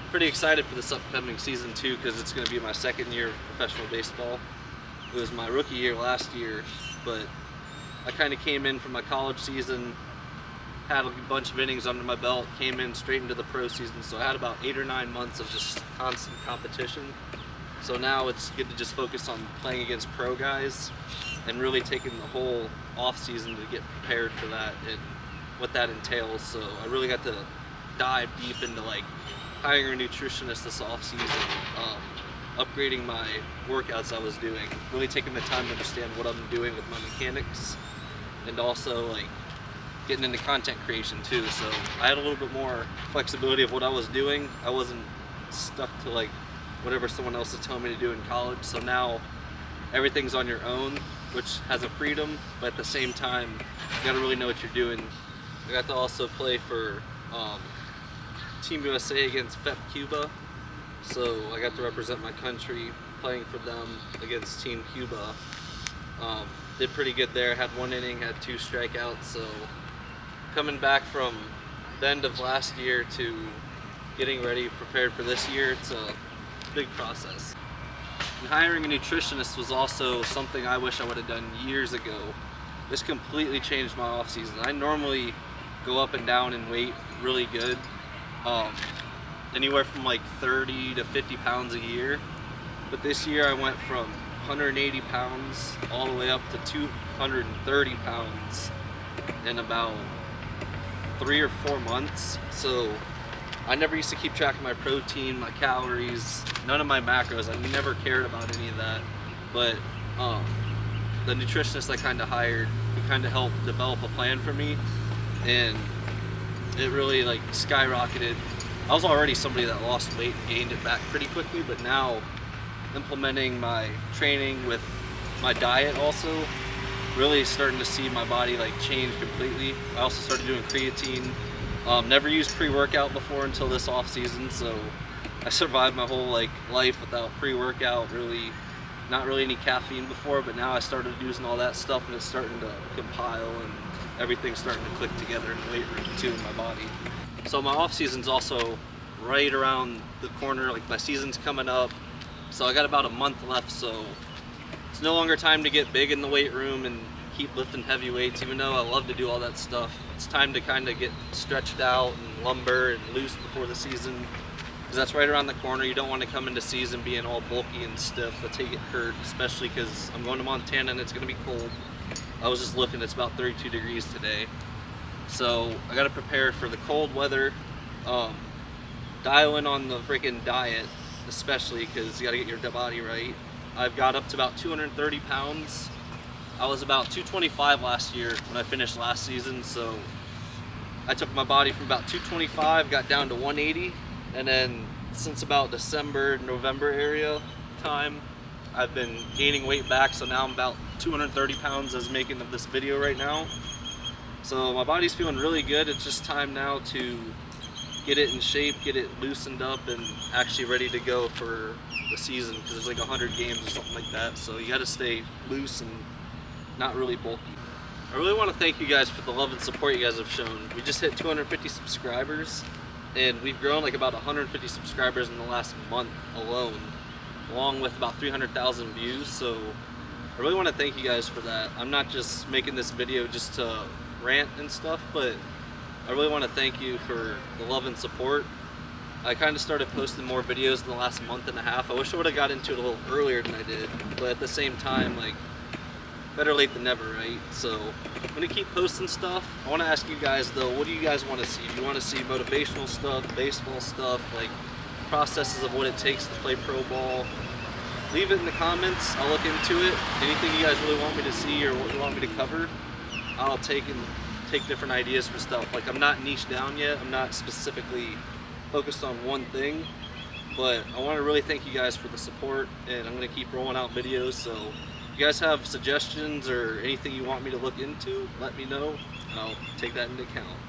pretty excited for this upcoming season too, because it's going to be my second year of professional baseball. It was my rookie year last year, but I kind of came in from my college season, had a bunch of innings under my belt, came in straight into the pro season, so I had about 8 or 9 months of just constant competition. So now it's good to just focus on playing against pro guys and really taking the whole off season to get prepared for that and what that entails. So I really got to dive deep into like hiring a nutritionist this off season, upgrading my workouts I was doing, really taking the time to understand what I'm doing with my mechanics, and also like getting into content creation too. So I had a little bit more flexibility of what I was doing. I wasn't stuck to like whatever someone else is telling me to do in college. So now everything's on your own, which has a freedom, but at the same time, you gotta really know what you're doing. I got to also play for Team USA against FEP Cuba. So I got to represent my country playing for them against Team Cuba. Did pretty good there, had 1 inning, had 2 strikeouts. So coming back from the end of last year to getting ready, prepared for this year, it's a big process. And hiring a nutritionist was also something I wish I would have done years ago. This completely changed my off season. I normally go up and down in weight really good, anywhere from like 30 to 50 pounds a year. But this year I went from 180 pounds all the way up to 230 pounds in about 3 or 4 months. So I never used to keep track of my protein, my calories, none of my macros. I never cared about any of that. But the nutritionist I kind of hired, he kind of helped develop a plan for me, and it really like skyrocketed. I was already somebody that lost weight and gained it back pretty quickly, but now implementing my training with my diet also, really starting to see my body like change completely. I also started doing creatine. Never used pre-workout before until this off season, so I survived my whole like life without pre-workout, really not really any caffeine before, but now I started using all that stuff and it's starting to compile and everything's starting to click together in the weight room too in my body. So my off season's also right around the corner, like my season's coming up, so I got about a month left. So it's no longer time to get big in the weight room and keep lifting heavy weights, even though I love to do all that stuff. It's time to kind of get stretched out and lumber and loose before the season, because that's right around the corner. You don't want to come into season being all bulky and stiff. That's how you get hurt, especially because I'm going to Montana and it's going to be cold. I was just looking, it's about 32 degrees today. So I got to prepare for the cold weather, dial in on the freaking diet, especially because you got to get your body right. I've got up to about 230 pounds. I was about 225 last year when I finished last season, so I took my body from about 225, got down to 180, and then since about December, November area time, I've been gaining weight back, so now I'm about 230 pounds as making of this video right now. So my body's feeling really good. It's just time now to get it in shape, get it loosened up, and actually ready to go for the season, because there's like 100 games or something like that, so you got to stay loose and not really bulky. I really want to thank you guys for the love and support you guys have shown. We just hit 250 subscribers, and we've grown like about 150 subscribers in the last month alone, along with about 300,000 views. So I really want to thank you guys for that. I'm not just making this video just to rant and stuff, but I really want to thank you for the love and support. I kind of started posting more videos in the last month and a half. I wish I would have got into it a little earlier than I did, but at the same time, like, better late than never, right? So I'm gonna keep posting stuff. I want to ask you guys though, what do you guys want to see? Do you want to see motivational stuff, baseball stuff, like processes of what it takes to play pro ball? Leave it in the comments. I'll look into it. Anything you guys really want me to see or what you want me to cover, I'll take different ideas for stuff. Like, I'm not niche down yet. I'm not specifically focused on one thing, but I want to really thank you guys for the support, and I'm going to keep rolling out videos. So if you guys have suggestions or anything you want me to look into, let me know, and I'll take that into account.